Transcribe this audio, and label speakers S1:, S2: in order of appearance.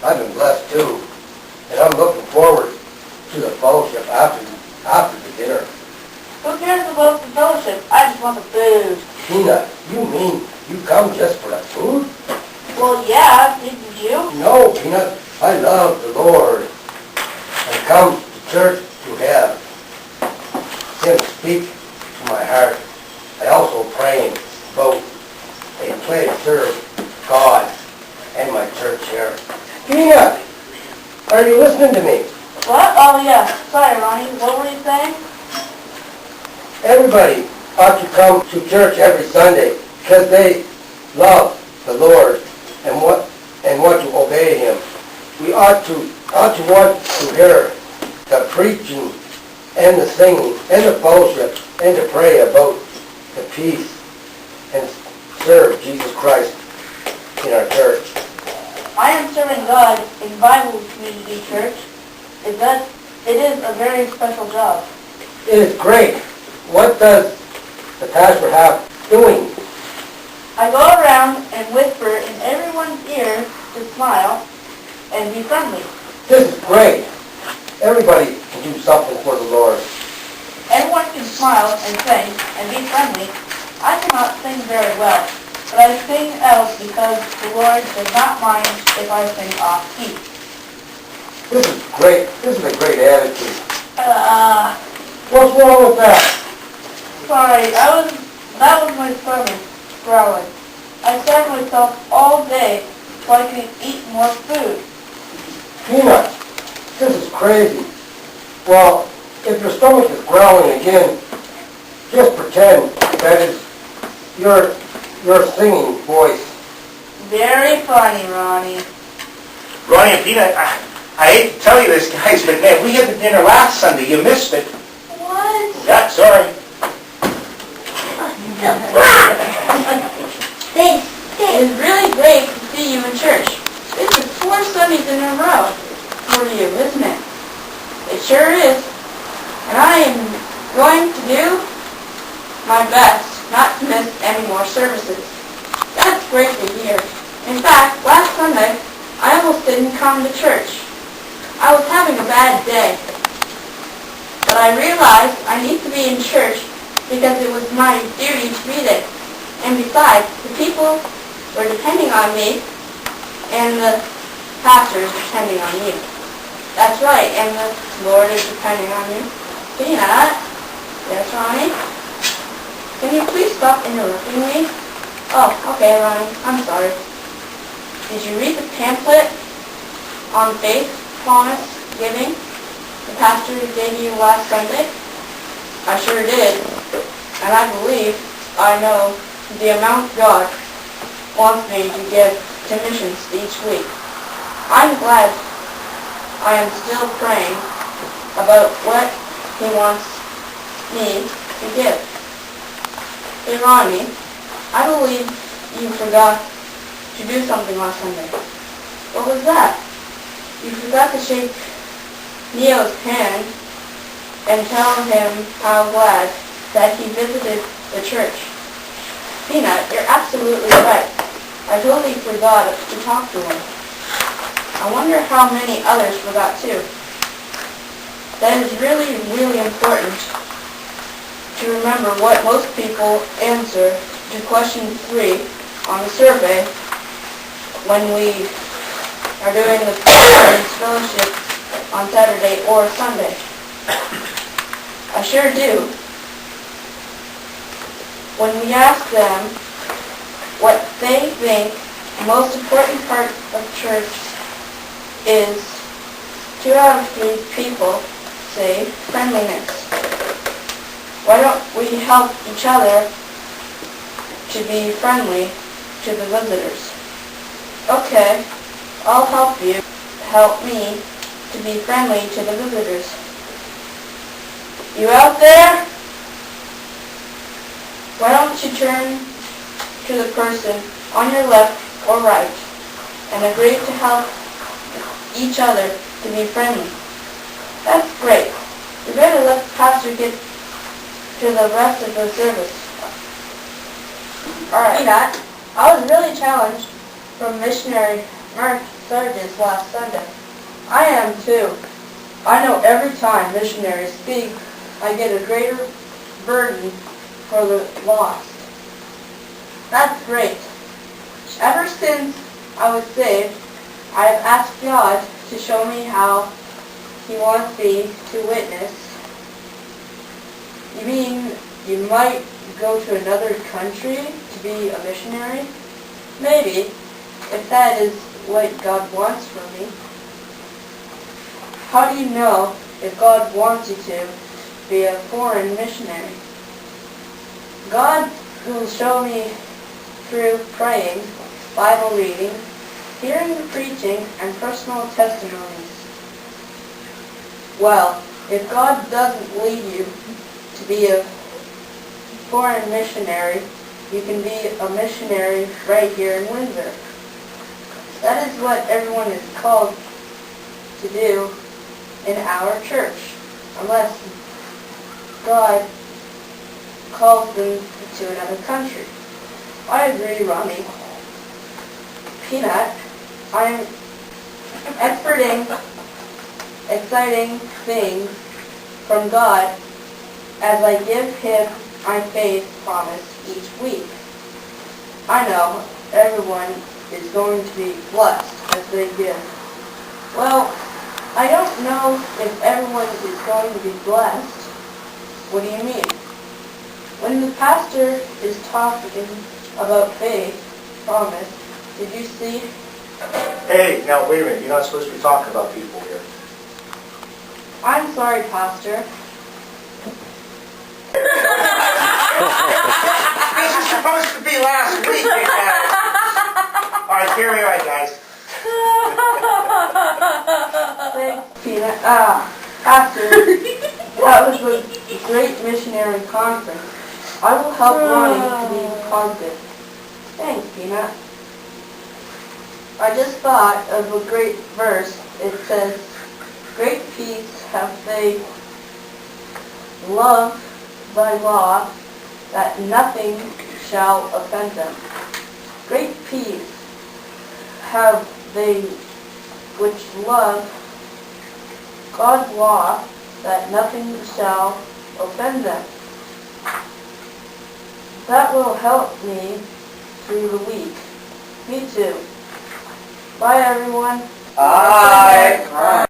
S1: I've been blessed too, and I'm looking forward to the fellowship after the dinner.
S2: Who cares about the fellowship? I just want the food.
S1: Tina, you mean you come just for the food?
S2: Well, yeah, didn't you?
S1: No, Peanut, I love the Lord. I come to church to have Him speak to my heart. I also pray about a play to serve God and my church here. Peanut, are you listening to me?
S2: What? Oh, yeah. Sorry, Ronnie. What were you saying?
S1: Everybody ought to come to church every Sunday because they love the Lord and want to obey Him. We ought to want to hear the preaching and the singing and the fellowship and to pray about the peace and serve Jesus Christ in our church.
S2: I am serving God in Bible Community Church. It is a very special job.
S1: It is great. What does the pastor have doing?
S2: I go around and whisper in everyone's ear to smile and be friendly.
S1: This is great. Everybody can do something for the Lord.
S2: Everyone can smile and sing and be friendly. I cannot sing very well, but I sing out because the Lord does not mind if I sing off key.
S1: This is great. This is a great attitude.
S2: Uh,
S1: What's wrong with that?
S2: Sorry, that was my stomach growling. I starved myself all day so I could eat more food.
S1: Peanut, this is crazy. Well, if your stomach is growling again, just pretend that is your singing voice.
S2: Very funny, Ronnie.
S3: Ronnie and Peanut, I hate to tell you this, guys, but man, we had the dinner last Sunday. You missed it.
S2: What?
S3: Yeah, sorry.
S2: Thanks. It is really great to see you in church. This is 4 Sundays in a row for you, isn't it? It sure is. And I am going to do my best not to miss any more services. That's great to hear. In fact, last Sunday, I almost didn't come to church. I was having a bad day. But I realized I need to be in church because it was my duty to be there. And besides, the people were depending on me, and the pastor is depending on you. That's right, and the Lord is depending on you. Peanut? Yes, Ronnie? Can you please stop interrupting me? Oh, okay, Ronnie. I'm sorry. Did you read the pamphlet on faith, promise, giving the pastor gave you last Sunday? I sure did. And I believe I know the amount God wants me to give to missions each week. I'm glad I am still praying about what He wants me to give. Hey Ronnie, I believe you forgot to do something last Sunday. What was that? You forgot to shake Neo's hand and tell him how glad that he visited the church. Peanut, you're absolutely right. I totally forgot to talk to him. I wonder how many others forgot too. That is really, really important to remember what most people answer to question 3 on the survey when we are doing the fellowship on Saturday or Sunday. I sure do. When we ask them what they think the most important part of church is, 2 out of 3 people say friendliness. Why don't we help each other to be friendly to the visitors? Okay, I'll help you. Help me to be friendly to the visitors. You out there? Why don't you turn to the person on your left or right and agree to help each other to be friendly? That's great. You better let the pastor get to the rest of the service. Alright. I was really challenged from missionary Mark started this last Sunday. I am too. I know every time missionaries speak, I get a greater burden for the lost. That's great. Ever since I was saved, I have asked God to show me how He wants me to witness. You mean you might go to another country to be a missionary? Maybe, if that is what God wants from me. How do you know if God wants you to be a foreign missionary? God will show me through praying, Bible reading, hearing the preaching, and personal testimonies. Well, if God doesn't lead you to be a foreign missionary, you can be a missionary right here in Windsor. That is what everyone is called to do in our church, unless God calls them to another country. I agree, Ronnie. Peanut, I'm exciting things from God as I give Him my faith promise each week. I know everyone is going to be blessed as they give. Well, I don't know if everyone is going to be blessed. What do you mean? When the pastor is talking about faith promise, did you see?
S3: Hey, now wait a minute. You're not supposed to be talking about people here.
S2: I'm sorry, Pastor.
S3: This was supposed to be last week, you guys. All right, carry on, guys.
S2: Thanks, Peanut. Pastor, that was a great missionary conference. I will help Ronnie to be positive. Thanks, Peanut. I just thought of a great verse. It says, "Great peace have they loved thy law, that nothing shall offend them." Great peace have they which love God's law, that nothing shall offend them. That will help me through the week. Me too. Bye, everyone.
S3: Bye.